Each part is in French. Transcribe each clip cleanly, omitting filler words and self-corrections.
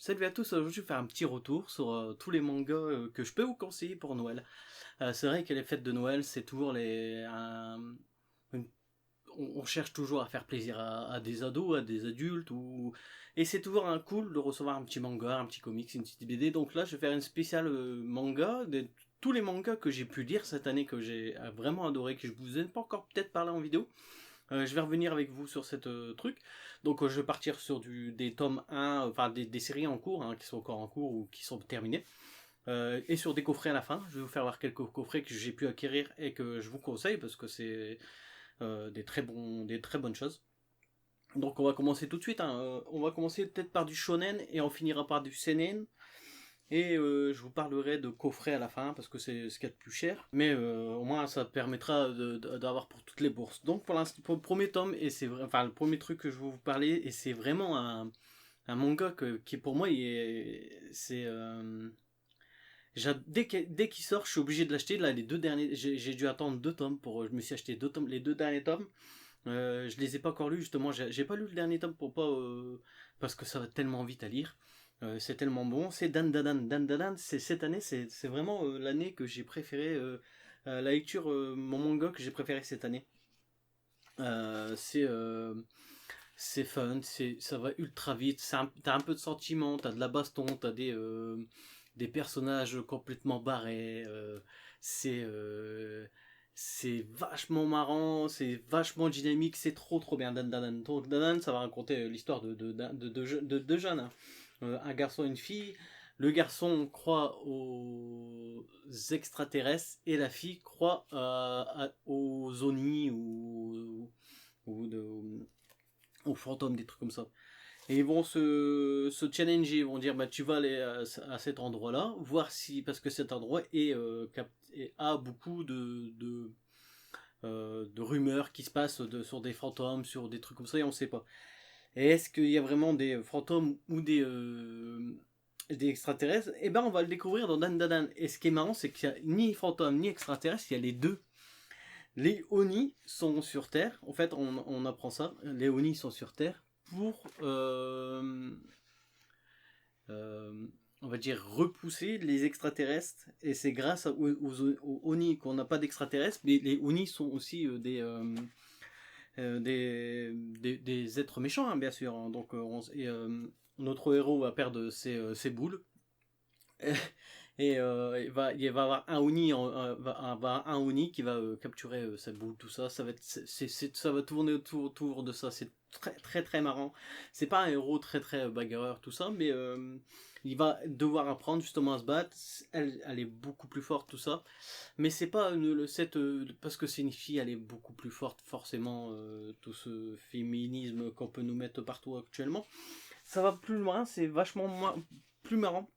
Salut à tous, aujourd'hui je vais faire un petit retour sur tous les mangas que je peux vous conseiller pour Noël. C'est vrai que les fêtes de Noël, c'est toujours une- on cherche toujours à faire plaisir à des ados, à des adultes, et c'est toujours cool de recevoir un petit manga, un petit comics, une petite BD. Donc là je vais faire une spéciale manga, tous les mangas que j'ai pu lire cette année, que j'ai vraiment adoré, que je vous ai pas encore peut-être parlé en vidéo. Je vais revenir avec vous sur cette truc. Donc je vais partir sur des tomes 1, enfin des séries en cours, hein, qui sont encore en cours ou qui sont terminées. Et sur des coffrets à la fin. Je vais vous faire voir quelques coffrets que j'ai pu acquérir et que je vous conseille parce que c'est des très bonnes choses. Donc on va commencer tout de suite, hein. On va commencer peut-être par du shonen et on finira par du seinen. Et je vous parlerai de coffret à la fin parce que c'est ce qu'il y a de plus cher. Mais au moins ça permettra d'avoir pour toutes les bourses. Donc pour le premier tome, et c'est enfin le premier truc que je vais vous parler, et c'est vraiment un manga qui pour moi c'est dès qu'il sort, je suis obligé de l'acheter. Là, les deux derniers, j'ai dû attendre deux tomes pour. Je me suis acheté deux tomes, les deux derniers tomes. Je les ai pas encore lus justement. J'ai pas lu le dernier tome pour pas parce que ça va tellement vite à lire. C'est tellement bon. C'est Dan Dan Dan Dan Dan. C'est cette année, c'est vraiment l'année que j'ai préféré. La lecture, mon manga que j'ai préféré cette année. Euh, c'est euh, c'est fun, ça va ultra vite. T'as un peu de sentiment, t'as de la baston, t'as des personnages complètement barrés. C'est euh, c'est vachement marrant, c'est vachement dynamique, c'est trop bien. Dan Dan Dan. Donc, Dan Dan, ça va raconter l'histoire de deux jeunes, hein. Un garçon et une fille. Le garçon croit aux extraterrestres et la fille croit aux Oni ou aux fantômes, des trucs comme ça. Et ils vont se challenger, ils vont dire bah tu vas aller à cet endroit-là, voir si parce que cet endroit a beaucoup de rumeurs qui se passent sur des fantômes, sur des trucs comme ça et on sait pas. Et est-ce qu'il y a vraiment des fantômes ou des extraterrestres? Eh ben on va le découvrir dans Dan Dan Dan. Et ce qui est marrant, c'est qu'il n'y a ni fantômes ni extraterrestres, il y a les deux. Les Oni sont sur Terre. En fait, on apprend ça. Les Oni sont sur Terre pour, euh, on va dire, repousser les extraterrestres. Et c'est grâce aux Oni qu'on n'a pas d'extraterrestres. Mais les Oni sont aussi des êtres méchants, hein, bien sûr, hein. Donc, notre héros va perdre ses boules. Et il va avoir un Oni, un Oni qui va capturer sa boule, tout ça. Ça va être, ça va tourner autour de ça. C'est très marrant. C'est pas un héros très bagarreur, tout ça, mais il va devoir apprendre justement à se battre. Elle est beaucoup plus forte, tout ça. Mais c'est pas parce que c'est une fille, elle est beaucoup plus forte, forcément. Tout ce féminisme qu'on peut nous mettre partout actuellement. Ça va plus loin, c'est vachement plus marrant.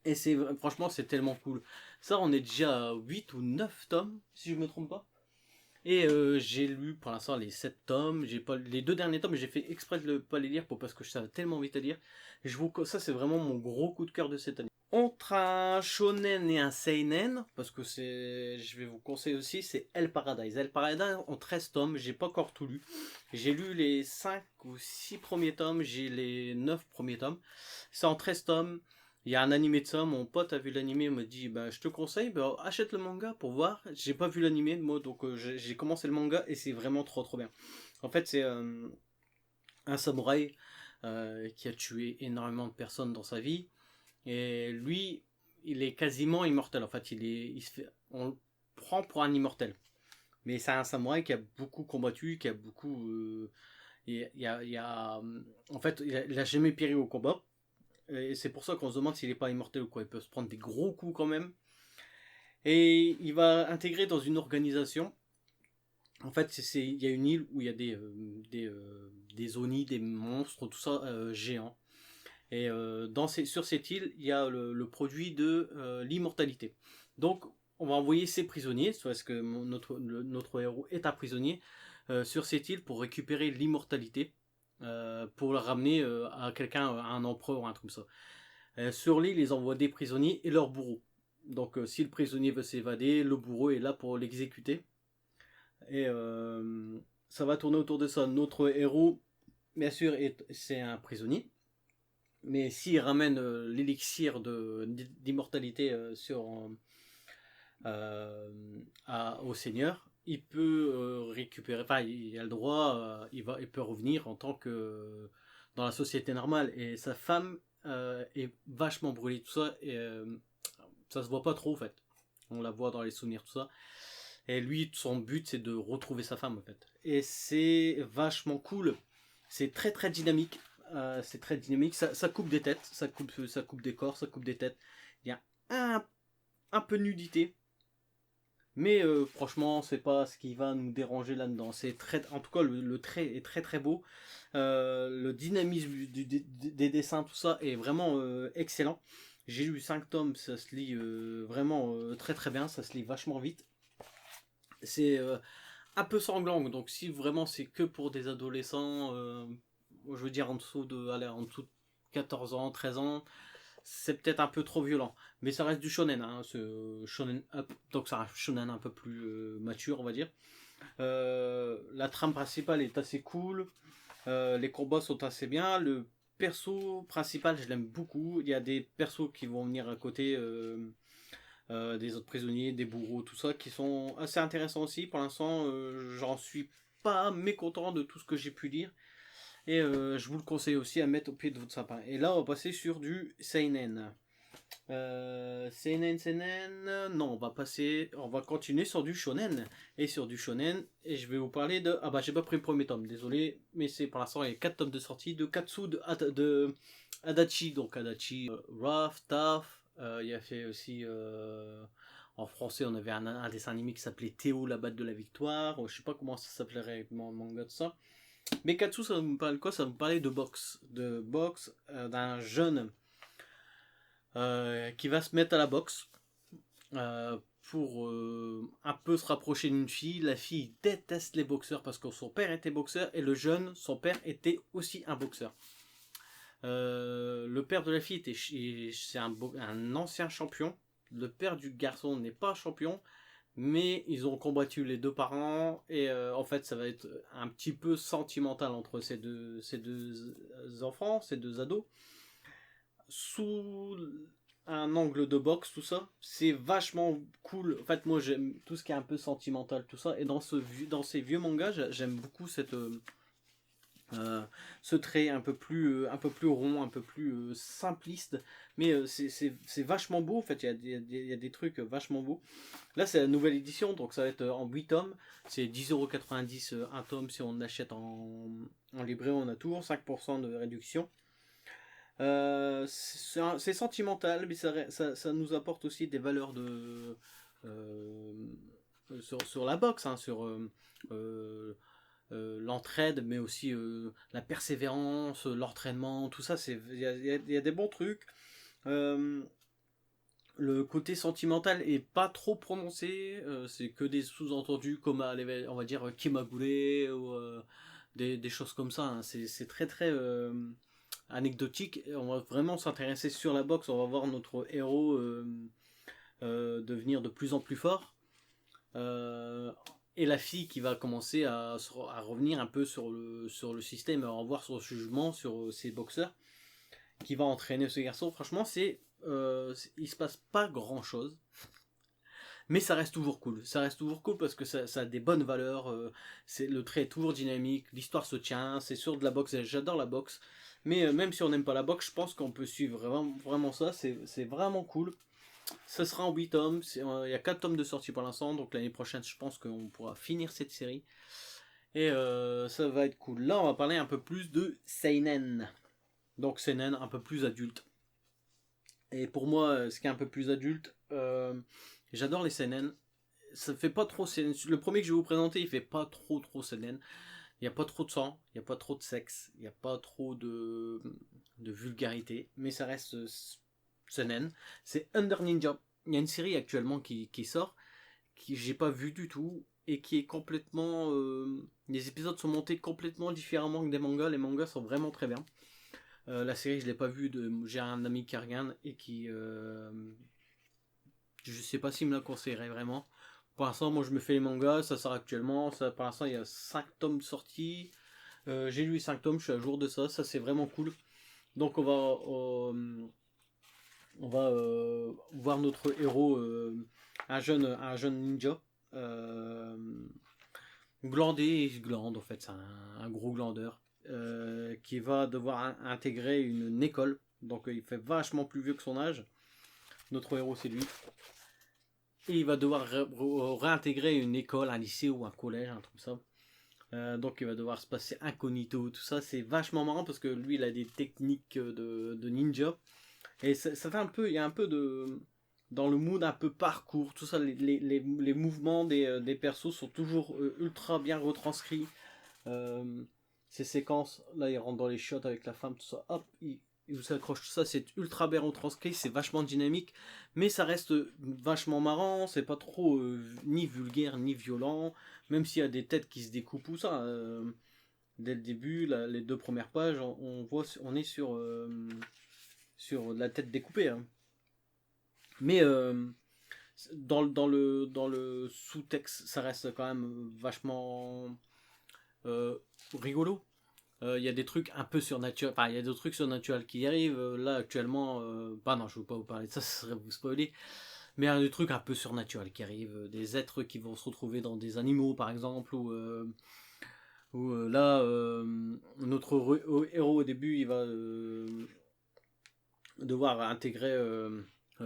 Et franchement, c'est tellement cool. Ça, on est déjà à 8 ou 9 tomes, si je me trompe pas. Et j'ai lu pour l'instant les 7 tomes. J'ai pas les deux derniers tomes, j'ai fait exprès de ne pas les lire parce que ça va tellement vite à lire. Ça, c'est vraiment mon gros coup de cœur de cette année. Entre un shonen et un seinen, parce que je vais vous conseiller aussi, c'est El Paradise. El Paradise en 13 tomes, j'ai pas encore tout lu. J'ai lu les 5 ou 6 premiers tomes, j'ai les 9 premiers tomes. C'est en 13 tomes. Il y a un animé de ça, mon pote a vu l'animé, il me dit bah je te conseille, bah, achète le manga pour voir. J'ai pas vu l'animé moi, donc j'ai commencé le manga et c'est vraiment trop bien. En fait, c'est un samouraï qui a tué énormément de personnes dans sa vie. Et lui, il est quasiment immortel. En fait, on le prend pour un immortel. Mais c'est un samouraï qui a beaucoup combattu, qui a beaucoup. En fait, il a jamais péri au combat. Et c'est pour ça qu'on se demande s'il n'est pas immortel ou quoi. Il peut se prendre des gros coups quand même. Et il va intégrer dans une organisation. En fait, il y a une île où il y a des Oni, des monstres, tout ça, géants. Et sur cette île, il y a le produit de l'immortalité. Donc, on va envoyer ces prisonniers, parce que notre héros est un prisonnier, sur cette île pour récupérer l'immortalité, pour la ramener à quelqu'un, à un empereur ou un truc comme ça. Sur l'île, ils envoient des prisonniers et leurs bourreaux. Donc, si le prisonnier veut s'évader, le bourreau est là pour l'exécuter. Et ça va tourner autour de ça. Notre héros, bien sûr, c'est un prisonnier. Mais s'il ramène l'élixir d'immortalité au Seigneur, il peut récupérer, enfin il a le droit, il peut revenir en tant que dans la société normale. Et sa femme est vachement brûlée, tout ça, et ça se voit pas trop en fait. On la voit dans les souvenirs, tout ça. Et lui, son but, c'est de retrouver sa femme en fait. Et c'est vachement cool. C'est très très dynamique. C'est très dynamique. Ça coupe des têtes, ça coupe des corps, ça coupe des têtes. Il y a un peu de nudité. Mais franchement, c'est pas ce qui va nous déranger là-dedans. C'est très, en tout cas, le trait est très très beau. Le dynamisme des dessins, tout ça est vraiment excellent. J'ai lu 5 tomes, ça se lit vraiment très très bien, ça se lit vachement vite. C'est un peu sanglant, donc si vraiment c'est que pour des adolescents, je veux dire en dessous de 14 ans, 13 ans, c'est peut-être un peu trop violent. Mais ça reste du shonen, hein, shonen up, donc ça reste shonen un peu plus mature, on va dire. La trame principale est assez cool, les combats sont assez bien, le perso principal je l'aime beaucoup, il y a des persos qui vont venir à côté, des autres prisonniers, des bourreaux, tout ça, qui sont assez intéressants aussi. Pour l'instant, j'en suis pas mécontent de tout ce que j'ai pu lire. Et je vous le conseille aussi à mettre au pied de votre sapin. Et là, on va passer sur du Seinen. Seinen, non, on va continuer sur du Shonen. Et sur du Shonen, et je vais vous parler de... Ah bah, j'ai pas pris le premier tome, désolé, mais c'est pour l'instant, il y a 4 tomes de sortie de Katsu de Adachi. Donc Adachi, Rough, Tough, il a fait aussi... en français, on avait un dessin animé qui s'appelait Théo, la batte de la victoire. Je sais pas comment ça s'appellerait dans le manga de ça. Mais Katsu, ça me parle quoi? Ça me parlait de boxe. De boxe, d'un jeune qui va se mettre à la boxe pour un peu se rapprocher d'une fille. La fille déteste les boxeurs parce que son père était boxeur et le jeune, son père était aussi un boxeur. Le père de la fille c'est un ancien champion. Le père du garçon n'est pas champion, mais ils ont combattu les deux parents et en fait ça va être un petit peu sentimental entre ces deux enfants, ces deux ados, sous un angle de boxe, tout ça. C'est vachement cool. En fait, moi j'aime tout ce qui est un peu sentimental, tout ça. Et dans ces vieux mangas, j'aime beaucoup ce trait un peu plus rond, un peu plus simpliste, mais c'est vachement beau. En fait, il y a des trucs vachement beaux. Là, c'est la nouvelle édition, donc ça va être en 8 tomes. C'est 10,90 € un tome si on l'achète en librairie ou en Atour, 5% de réduction. C'est sentimental, mais ça nous apporte aussi des valeurs sur la boxe, hein, sur l'entraide, mais aussi la persévérance, l'entraînement, tout ça, il y a des bons trucs. Le côté sentimental est pas trop prononcé, c'est que des sous-entendus comme on va dire Kimagure ou des choses comme ça, hein. C'est très très anecdotique. On va vraiment s'intéresser sur la boxe, on va voir notre héros devenir de plus en plus fort. Et la fille qui va commencer à revenir un peu sur le système, à revoir son jugement sur ses boxeurs, qui va entraîner ce garçon. Franchement, il se passe pas grand chose, mais ça reste toujours cool. Ça reste toujours cool parce que ça a des bonnes valeurs. Le trait est toujours dynamique, l'histoire se tient. C'est sûr de la boxe, j'adore la boxe, mais même si on n'aime pas la boxe, je pense qu'on peut suivre vraiment, vraiment ça. C'est vraiment cool. Ça sera en 8 tomes, il y a 4 tomes de sortie pour l'instant, donc l'année prochaine je pense qu'on pourra finir cette série. Et ça va être cool. Là on va parler un peu plus de Seinen. Donc Seinen un peu plus adulte. Et pour moi, ce qui est un peu plus adulte, j'adore les Seinen. Ça fait pas trop Seinen. Le premier que je vais vous présenter, il fait pas trop Seinen. Il n'y a pas trop de sang, il n'y a pas trop de sexe, il n'y a pas trop de vulgarité, mais ça reste Seinen. C'est Under Ninja. Il y a une série actuellement qui sort, qui j'ai pas vu du tout, et qui est complètement... les épisodes sont montés complètement différemment que des mangas. Les mangas sont vraiment très bien. La série, je l'ai pas vue. J'ai un ami qui regarde et qui... je sais pas s'il me la conseillerait vraiment. Pour l'instant, moi je me fais les mangas, ça sort actuellement. Pour l'instant, il y a 5 tomes sortis. J'ai lu les 5 tomes, je suis à jour de ça. Ça, c'est vraiment cool. Donc on va voir notre héros, un jeune ninja, euh, glandé, il se glande en fait, c'est un gros glandeur, qui va devoir intégrer une école. Donc il fait vachement plus vieux que son âge. Notre héros c'est lui. Et il va devoir réintégrer une école, un lycée ou un collège, un truc comme ça. Donc il va devoir se passer incognito, tout ça. C'est vachement marrant parce que lui il a des techniques de ninja. Et ça fait un peu, il y a un peu de... Dans le mood un peu parcours, tout ça, les mouvements des persos sont toujours ultra bien retranscrits. Euh, Ces séquences, là il rentre dans les shots avec la femme, tout ça, hop, il s'accroche, tout ça, c'est ultra bien retranscrit, c'est vachement dynamique, mais ça reste vachement marrant, c'est pas trop ni vulgaire ni violent, même s'il y a des têtes qui se découpent ou ça. Dès le début, les 2 premières pages, on est sur la tête découpée. Hein. Mais dans le sous-texte, ça reste quand même vachement rigolo. Il y a des trucs un peu surnaturels, enfin il y a des trucs surnaturels qui arrivent. Là actuellement, bah non, je ne veux pas vous parler de ça, ça serait vous spoiler. Mais il y a des trucs un peu surnaturels qui arrivent, des êtres qui vont se retrouver dans des animaux par exemple, ou là, notre héros au début, il va devoir intégrer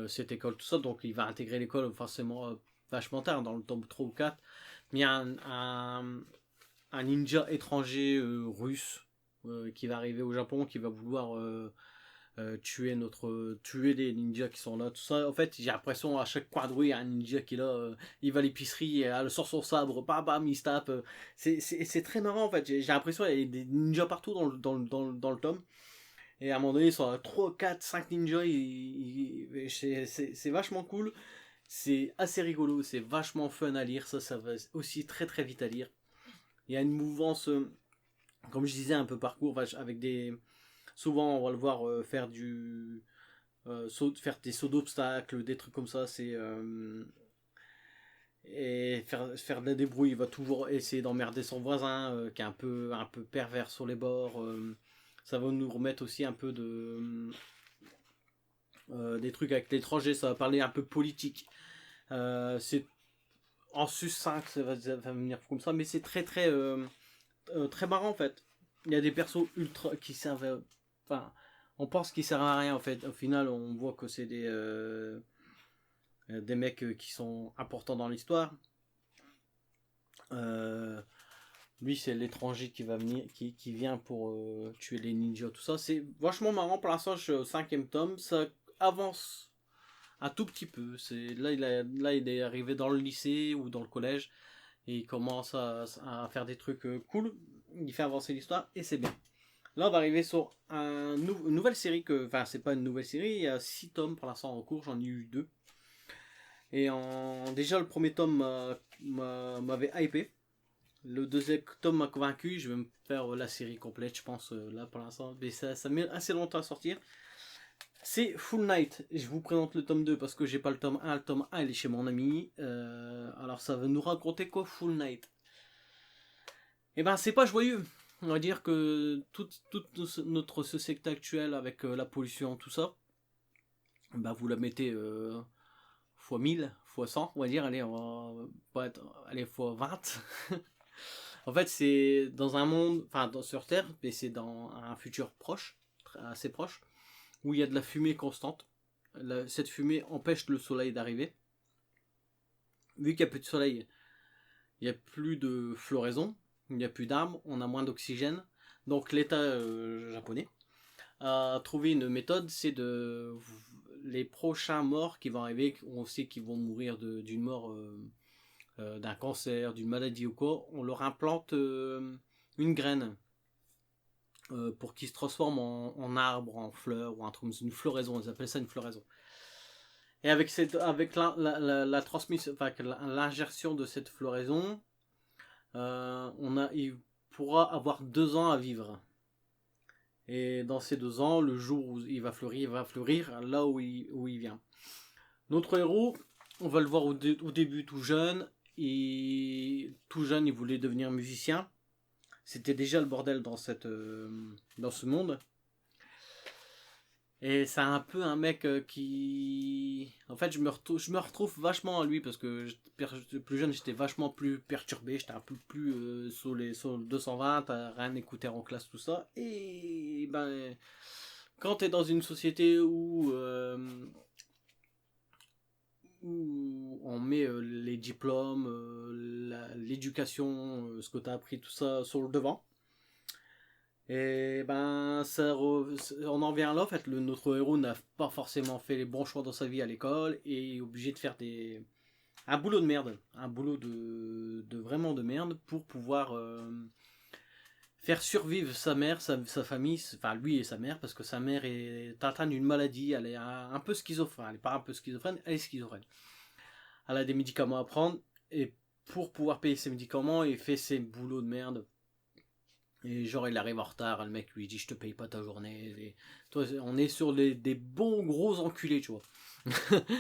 cette école, tout ça, donc il va intégrer l'école forcément vachement tard, dans le tome 3 ou 4. Mais il y a un ninja étranger russe qui va arriver au Japon, qui va vouloir tuer les ninjas qui sont là, tout ça. En fait, j'ai l'impression à chaque coin de rue, il y a un ninja qui est là, il va à l'épicerie, elle sort son sabre, bam bam, il se tape. C'est très marrant en fait. J'ai l'impression qu'il y a des ninjas partout dans le tome. Et à un moment donné, ils sont à 3, 4, 5 ninjas. C'est vachement cool. C'est assez rigolo. C'est vachement fun à lire. Ça va aussi très très vite à lire. Il y a une mouvance, comme je disais, un peu parcours, avec des. Souvent, on va le voir faire des sauts d'obstacles, des trucs comme ça. Et faire des débrouilles. Il va toujours essayer d'emmerder son voisin, qui est un peu pervers sur les bords. Ça va nous remettre aussi un peu des trucs avec l'étranger. Ça va parler un peu politique. C'est en succinct, ça va venir comme ça, mais c'est très très très marrant en fait. Il y a des persos ultra qui servent. Enfin, on pense qu'ils servent à rien en fait. Au final, on voit que c'est des mecs qui sont importants dans l'histoire. Euh, Lui, c'est l'étranger qui va venir, qui vient pour tuer les ninjas, tout ça. C'est vachement marrant. Pour l'instant, je suis au 5e tome. Ça avance un tout petit peu. Là, il est arrivé dans le lycée ou dans le collège. Et il commence à faire des trucs cool. Il fait avancer l'histoire et c'est bien. Là, on va arriver sur une nouvelle série enfin, c'est pas une nouvelle série. Il y a 6 tomes pour l'instant en cours. J'en ai eu 2. Et déjà, le premier tome m'avait hypé. Le deuxième tome m'a convaincu. Je vais me faire la série complète, je pense, là pour l'instant. Mais ça met assez longtemps à sortir. C'est Full Night. Je vous présente le tome 2 parce que j'ai pas le tome 1. Le tome 1, il est chez mon ami. Alors, ça va nous raconter quoi, Full Night? Eh ben, c'est pas joyeux. On va dire que toute notre société actuelle, avec la pollution, tout ça, bah, vous la mettez fois 1000, fois 100, on va dire. Allez, on va pas être, allez, fois 20. En fait, c'est dans un monde, enfin sur Terre, mais c'est dans un futur proche, assez proche, où il y a de la fumée constante. Cette fumée empêche le soleil d'arriver. Vu qu'il n'y a plus de soleil, il n'y a plus de floraison, il n'y a plus d'arbres, on a moins d'oxygène. Donc l'État japonais a trouvé une méthode, c'est de les prochains morts qui vont arriver, on sait qu'ils vont mourir d'une mort, d'un cancer, d'une maladie ou quoi, on leur implante une graine pour qu'ils se transforment en arbre, en fleur ou un truc, une floraison, ils appellent ça une floraison. Et avec la transmission, enfin, l'ingertion de cette floraison, il pourra avoir 2 ans à vivre. Et dans ces 2 ans, le jour où il va fleurir là où il vient. Notre héros, on va le voir au début tout jeune. Et tout jeune, il voulait devenir musicien. C'était déjà le bordel dans ce monde. Et c'est un peu un mec qui... En fait, je me retrouve vachement à lui parce que plus jeune, j'étais vachement plus perturbé. J'étais un peu plus sur le 220, à rien écouter en classe, tout ça. Et ben, quand t'es dans une société où on met les diplômes, l'éducation, ce que t'as appris, tout ça sur le devant, et ben, on en vient là, en fait, notre héros n'a pas forcément fait les bons choix dans sa vie à l'école et est obligé de faire un boulot de merde, un boulot de vraiment de merde pour pouvoir faire survivve sa mère, sa famille, enfin lui et sa mère, parce que sa mère est atteinte d'une maladie, elle est un peu schizophrène, elle est pas un peu schizophrène, elle est schizophrène. Elle a des médicaments à prendre et pour pouvoir payer ses médicaments, il fait ses boulots de merde. Et genre, il arrive en retard, le mec lui dit je te paye pas ta journée. Et toi, on est sur des bons gros enculés, tu vois.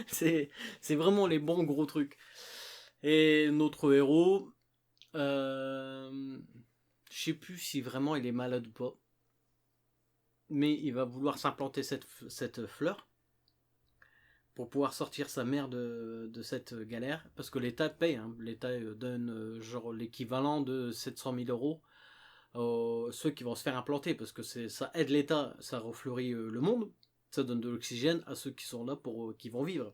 c'est, c'est vraiment les bons gros trucs. Et notre héros, je sais plus si vraiment il est malade ou pas, mais il va vouloir s'implanter cette fleur pour pouvoir sortir sa mère de cette galère, parce que l'État paye, hein. L'État donne genre l'équivalent de 700 000 euros ceux qui vont se faire implanter, parce que ça aide l'État, ça refleurit le monde, ça donne de l'oxygène à ceux qui sont là qui vont vivre.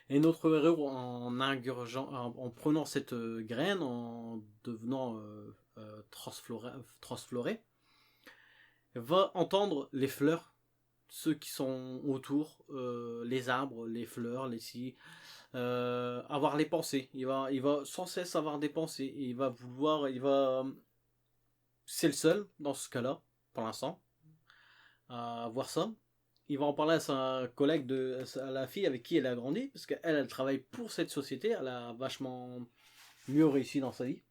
Et notre héros, en prenant cette graine, en devenant transfloré, va entendre les fleurs, ceux qui sont autour, les arbres, les fleurs, les scies, avoir les pensées. Il va sans cesse avoir des pensées. Et c'est le seul dans ce cas-là, pour l'instant, à voir ça. Il va en parler à sa collègue, à la fille avec qui elle a grandi, parce qu'elle, elle travaille pour cette société, elle a vachement mieux réussi dans sa vie.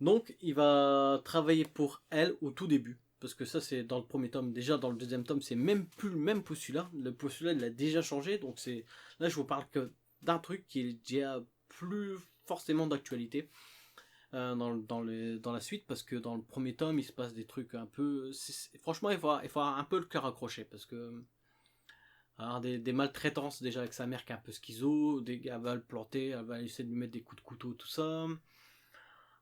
Donc, il va travailler pour elle au tout début. Parce que ça, c'est dans le premier tome. Déjà, dans le deuxième tome, c'est même plus le même postulat. Le postulat, il a déjà changé. Donc, là, je vous parle que d'un truc qui est déjà plus forcément d'actualité dans la suite. Parce que dans le premier tome, il se passe des trucs un peu. Franchement, il faut avoir un peu le cœur accroché. Parce que. Alors, des maltraitances déjà avec sa mère qui est un peu schizo. Elle va le planter, elle va essayer de lui mettre des coups de couteau, tout ça.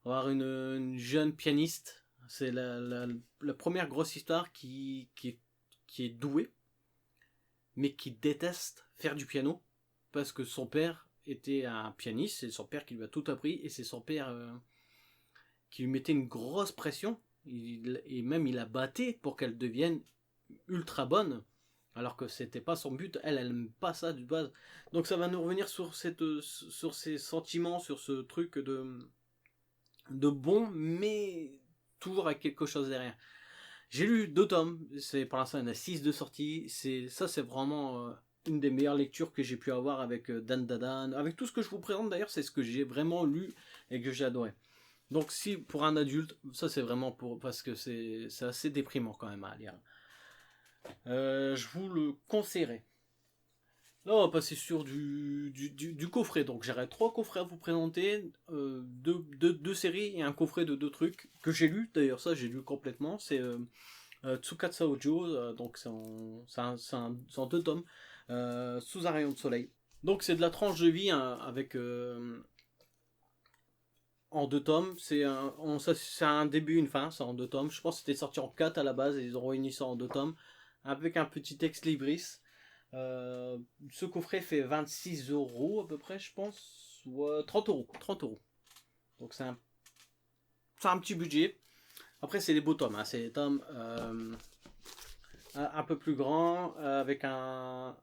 On va avoir une jeune pianiste. C'est la première grosse histoire qui est douée, mais qui déteste faire du piano, parce que son père était un pianiste, c'est son père qui lui a tout appris, et c'est son père qui lui mettait une grosse pression, et même il la battait pour qu'elle devienne ultra bonne, alors que c'était pas son but, elle aime pas ça du base. Donc ça va nous revenir sur ces sentiments, sur ce truc de bon, mais toujours avec quelque chose derrière. J'ai lu 2 tomes, pour l'instant il y en a 6 de sortie. C'est vraiment une des meilleures lectures que j'ai pu avoir avec Dan Dadan. Avec tout ce que je vous présente d'ailleurs, c'est ce que j'ai vraiment lu et que j'ai adoré. Donc si pour un adulte, ça c'est vraiment parce que c'est assez déprimant quand même à lire. Je vous le conseillerais. Là, on va passer sur du coffret. Donc, j'aurai 3 coffrets à vous présenter, deux séries et un coffret de 2 trucs que j'ai lu. D'ailleurs, ça, j'ai lu complètement. C'est Tsukasa Ojo. Donc, c'est en 2 tomes. Sous un rayon de soleil. Donc, c'est de la tranche de vie hein, avec en 2 tomes. C'est un début, une fin. C'est en 2 tomes. Je pense que c'était sorti en 4 à la base et ils ont réuni ça en 2 tomes avec un petit texte libris. Euh, Ce coffret fait 26 euros à peu près, je pense. Ou 30 euros. 30 euros. Donc c'est un petit budget. Après, c'est des beaux tomes. Hein. C'est des tomes un peu plus grands, avec un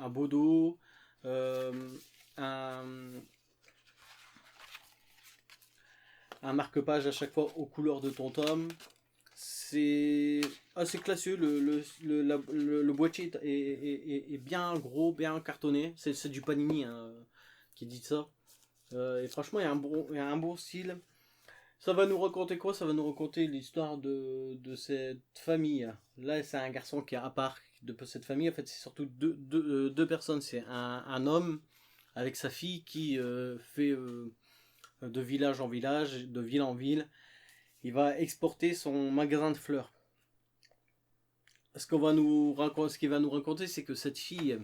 beau dos, euh, un, un marque-page à chaque fois aux couleurs de ton tome. C'est assez classieux. Le boîtier est bien gros, bien cartonné. C'est du Panini hein, qui dit ça. Et franchement, il y a un bon style. Ça va nous raconter quoi? Ça va nous raconter l'histoire de cette famille. Là, c'est un garçon qui est à part de cette famille. En fait, c'est surtout deux personnes. C'est un homme avec sa fille qui fait de village en village, de ville en ville. Il va exporter son magasin de fleurs. ce qu'il va nous raconter, c'est que cette fille,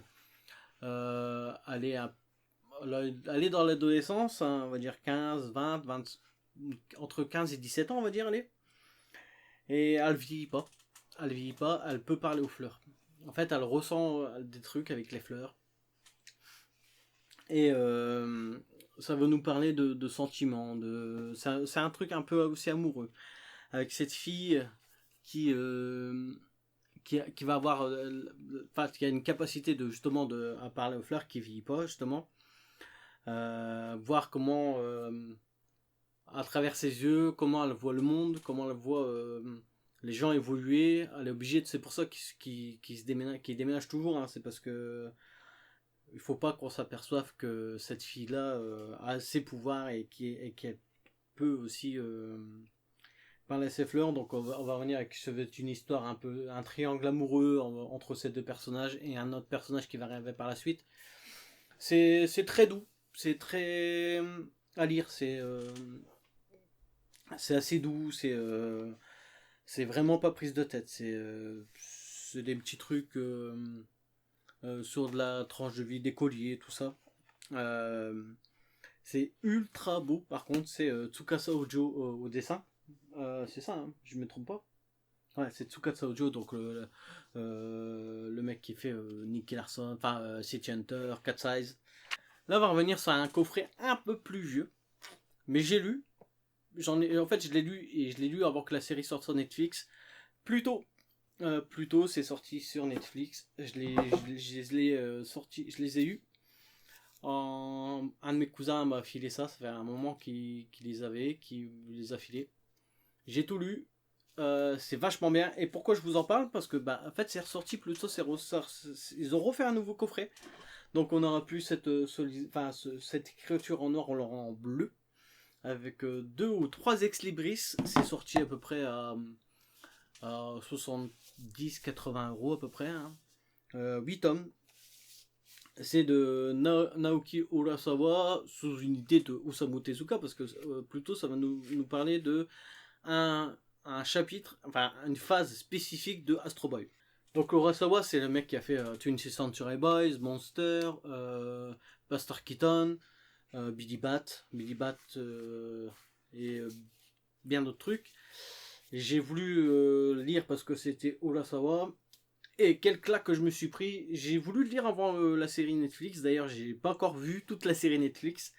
elle est dans l'adolescence, hein, on va dire 15, 20, entre 15 et 17 ans, on va dire, allez. Et elle vieillit pas. Elle vieillit pas, elle peut parler aux fleurs. En fait, elle ressent des trucs avec les fleurs. Et ça veut nous parler de sentiments. C'est un truc un peu aussi amoureux. Avec cette fille qui, qui va avoir. Enfin, qui a une capacité de justement à parler aux fleurs qui vieillit pas, justement. Voir comment, à travers ses yeux, comment elle voit le monde, comment elle voit les gens évoluer. Elle est obligée, c'est pour ça qu'il déménage toujours, hein, c'est parce que il faut pas qu'on s'aperçoive que cette fille-là a ses pouvoirs et qu'elle peut aussi parler à ses fleurs. Donc on va revenir avec une histoire un peu un triangle amoureux entre ces deux personnages et un autre personnage qui va arriver par la suite. C'est très doux, c'est très à lire, c'est assez doux, c'est vraiment pas prise de tête, c'est des petits trucs sur de la tranche de vie d'écolier, tout ça. Euh, c'est ultra beau, par contre, c'est Tsukasa Ojo au dessin. C'est ça, hein, je me trompe pas. Ouais, c'est Tsukasa Ojo, donc le mec qui fait Nicky Larson, enfin City Hunter, Cat's Eyes. Là, on va revenir sur un coffret un peu plus vieux, mais j'ai lu. En fait, je l'ai lu et je l'ai lu avant que la série sorte sur Netflix. Plus tôt, c'est sorti sur Netflix. Je les ai eus. Un de mes cousins m'a filé ça. Ça fait un moment qu'il les a filés. J'ai tout lu. C'est vachement bien. Et pourquoi je vous en parle? Parce que, bah, en fait, c'est ressorti plus tôt. Ils ont refait un nouveau coffret. Donc, on aura plus cette écriture en noir, on l'aura en bleu. Avec 2 ou 3 ex-libris. C'est sorti à peu près à 70-80 € à peu près. Hein. 8 tomes. C'est de Naoki Urasawa sous une idée de Osamu Tezuka parce que plutôt ça va nous parler de un chapitre, enfin une phase spécifique de Astro Boy. Donc Urasawa c'est le mec qui a fait 20th Century Boys, Monster, Buster Keaton, Billy Bat et bien d'autres trucs. J'ai voulu lire parce que c'était Urasawa. Et quel claque que je me suis pris. J'ai voulu le lire avant la série Netflix. D'ailleurs, j'ai pas encore vu toute la série Netflix.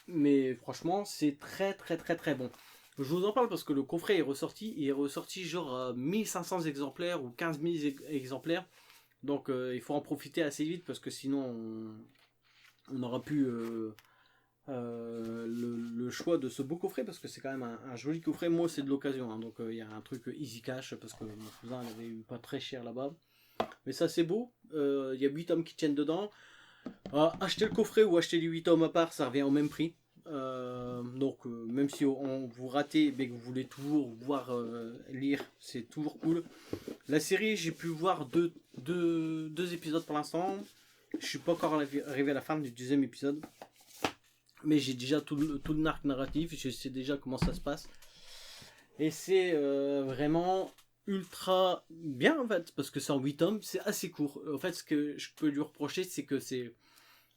Mais franchement, c'est très très très très bon. Je vous en parle parce que le coffret est ressorti. Il est ressorti genre 1500 exemplaires ou 15 000 exemplaires. Donc il faut en profiter assez vite parce que sinon on aura pu le choix de ce beau coffret parce que c'est quand même un joli coffret. Moi, c'est de l'occasion, hein, donc il y a un truc easy cash parce que mon cousin l'avait eu pas très cher là-bas. Mais ça, c'est beau. Il y a 8 tomes qui tiennent dedans. Acheter le coffret ou acheter les 8 tomes à part, ça revient au même prix. Donc, même si vous ratez, mais que vous voulez toujours voir lire, c'est toujours cool. La série, j'ai pu voir deux épisodes pour l'instant. Je suis pas encore arrivé à la fin du deuxième épisode. Mais j'ai déjà tout le arc narratif, je sais déjà comment ça se passe. Et c'est vraiment ultra bien en fait, parce que c'est en 8 tomes, c'est assez court. En fait, ce que je peux lui reprocher, c'est que c'est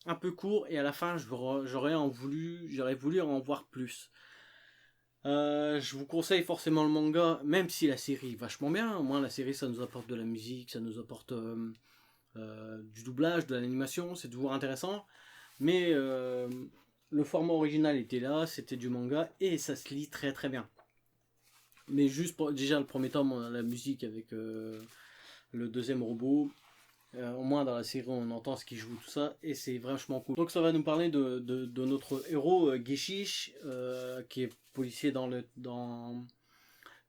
un peu court et à la fin, j'aurais voulu en voir plus. Je vous conseille forcément le manga, même si la série est vachement bien. Au moins, la série, ça nous apporte de la musique, ça nous apporte du doublage, de l'animation, c'est toujours intéressant. Mais le format original était là, c'était du manga et ça se lit très très bien. Mais juste déjà le premier tome, on a la musique avec le deuxième robot. Au moins dans la série, on entend ce qu'il joue, tout ça, et c'est vachement cool. Donc ça va nous parler de notre héros Gishish, qui est policier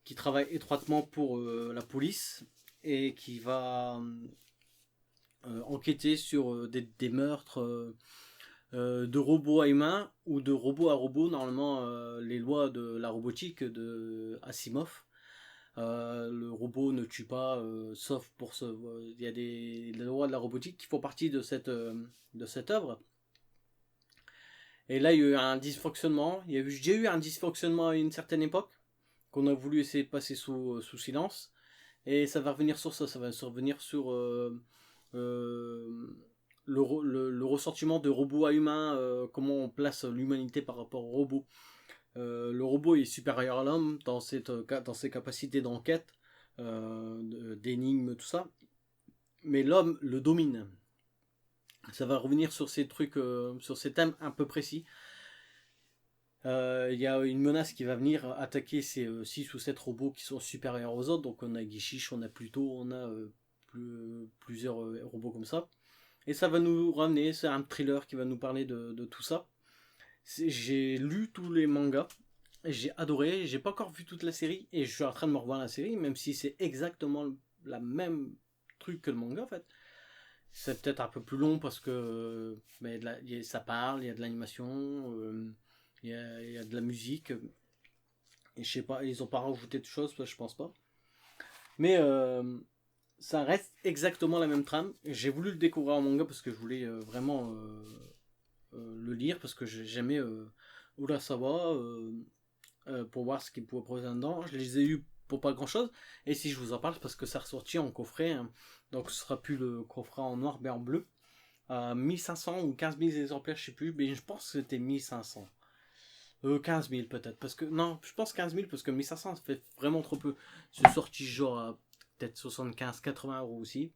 qui travaille étroitement pour la police et qui va enquêter sur des meurtres de robots à humains ou de robots à robots. Normalement, les lois de la robotique de Asimov. Le robot ne tue pas, sauf pour ce. Il y a des lois de la robotique qui font partie de cette œuvre. Et là, il y a eu un dysfonctionnement. Il y a déjà eu un dysfonctionnement à une certaine époque qu'on a voulu essayer de passer sous silence. Et ça va revenir sur ça va se revenir sur le ressentiment de robot à humain, comment on place l'humanité par rapport au robot. Le robot est supérieur à l'homme dans ses capacités d'enquête, d'énigmes, tout ça. Mais l'homme le domine. Ça va revenir sur ces trucs, sur ces thèmes un peu précis. Il y a une menace qui va venir attaquer ces 6 ou 7 robots qui sont supérieurs aux autres. Donc on a Gishish, on a Pluto, on a plusieurs robots comme ça. Et ça va nous ramener, c'est un thriller qui va nous parler de tout ça. J'ai lu tous les mangas, j'ai adoré, j'ai pas encore vu toute la série, et je suis en train de me revoir la série, même si c'est exactement la même truc que le manga en fait. C'est peut-être un peu plus long parce que mais ça parle, il y a de l'animation, il y a de la musique, et je sais pas, ils ont pas rajouté de choses, je pense pas. Mais ça reste exactement la même trame. J'ai voulu le découvrir en manga parce que je voulais vraiment le lire parce que j'aimais Urasawa pour voir ce qu'il pouvait proposer dedans. Je les ai eus pour pas grand chose. Et si je vous en parle, c'est parce que ça ressorti en coffret. Hein. Donc ce sera plus le coffret en noir mais en bleu. 1500 ou 15 000 exemplaires, je sais plus, mais je pense que c'était 1500. 15 000 peut-être, parce que non, je pense 15 000 parce que 1500 ça fait vraiment trop peu. C'est sorti genre à peut-être 75-80 € aussi.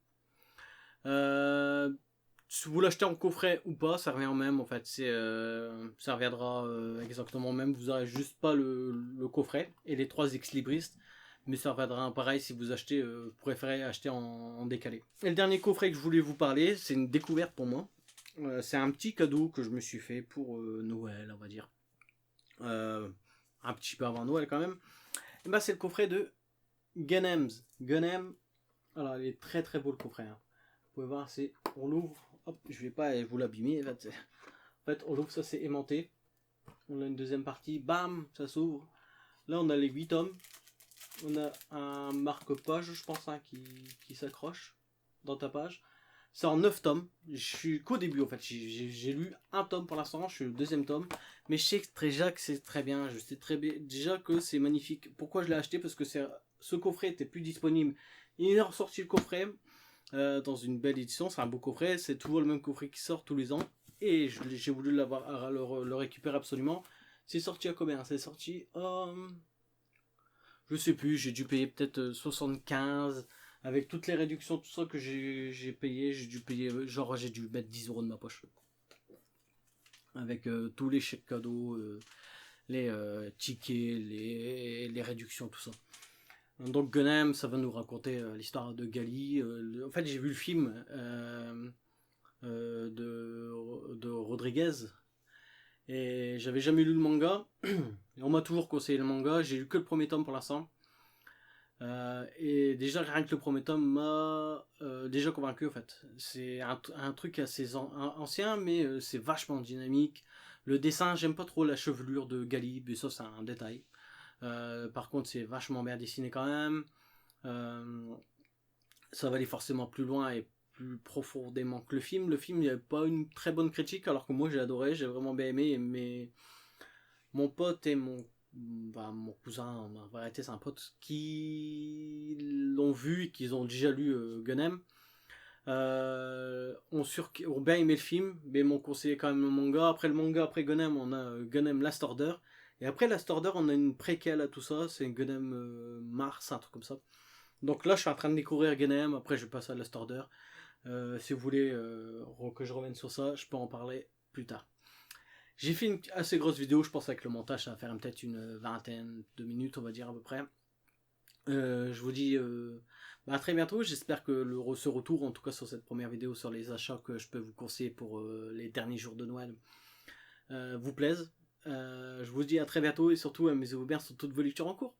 Si vous l'achetez en coffret ou pas, ça revient au même en fait. Ça reviendra exactement au même. Vous n'aurez juste pas le coffret et les 3 ex-libristes. Mais ça reviendra pareil si vous achetez, vous préférez acheter en décalé. Et le dernier coffret que je voulais vous parler, c'est une découverte pour moi. C'est un petit cadeau que je me suis fait pour Noël, on va dire. Un petit peu avant Noël quand même. Et ben, c'est le coffret de Gunem. Alors il est très très beau le coffret. Hein. Vous pouvez voir, on l'ouvre. Hop, je vais pas vous l'abîmer. En fait, on l'ouvre, ça c'est aimanté. On a une deuxième partie, bam, ça s'ouvre. Là, on a les 8 tomes. On a un marque-page, je pense, hein, qui s'accroche dans ta page. C'est en 9 tomes. Je suis qu'au début, en fait. J'ai lu un tome pour l'instant, je suis au 2e tome. Mais je sais déjà que c'est très bien. Je sais très bien déjà que c'est magnifique. Pourquoi je l'ai acheté? Parce que ce coffret était plus disponible. Il est ressorti le coffret dans une belle édition. C'est un beau coffret. C'est toujours le même coffret qui sort tous les ans. Et j'ai voulu le récupérer absolument. C'est sorti à combien? C'est sorti je sais plus, j'ai dû payer peut-être 75 avec toutes les réductions, tout ça que j'ai payé, j'ai dû payer, genre j'ai dû mettre 10 € de ma poche. Avec tous les chèques cadeaux, les tickets, les réductions, tout ça. Donc Gunem, ça va nous raconter l'histoire de Gali. En fait, j'ai vu le film de Rodriguez. Et j'avais jamais lu le manga. Et on m'a toujours conseillé le manga. J'ai lu que le premier tome pour l'instant. Et déjà, rien que le premier tome m'a déjà convaincu en fait. C'est un truc assez ancien, mais c'est vachement dynamique. Le dessin, j'aime pas trop la chevelure de Gali, mais ça, c'est un détail. Par contre, c'est vachement bien dessiné quand même. Ça va aller forcément plus loin et plus profondément que le film. Le film, il n'y avait pas une très bonne critique, alors que moi, j'ai adoré, j'ai vraiment bien aimé. Mais mon pote et mon cousin, en vérité, c'est un pote qui l'ont vu et qui ont déjà lu Gunem. Ont bien aimé le film, mais m'ont conseillé quand même le manga. Après Gunem, on a Gunem Last Order. Et après Last Order, on a une préquelle à tout ça, c'est Gunem Mars, un truc comme ça. Donc là, je suis en train de découvrir Gunem, après je passe à Last Order. Si vous voulez que je revienne sur ça, je peux en parler plus tard. J'ai fait une assez grosse vidéo, je pense avec le montage, ça va faire peut-être une vingtaine de minutes, on va dire à peu près. Je vous dis à très bientôt, j'espère que ce retour, en tout cas sur cette première vidéo sur les achats que je peux vous conseiller pour les derniers jours de Noël, vous plaise. Je vous dis à très bientôt et surtout amusez-vous bien sur toutes vos lectures en cours.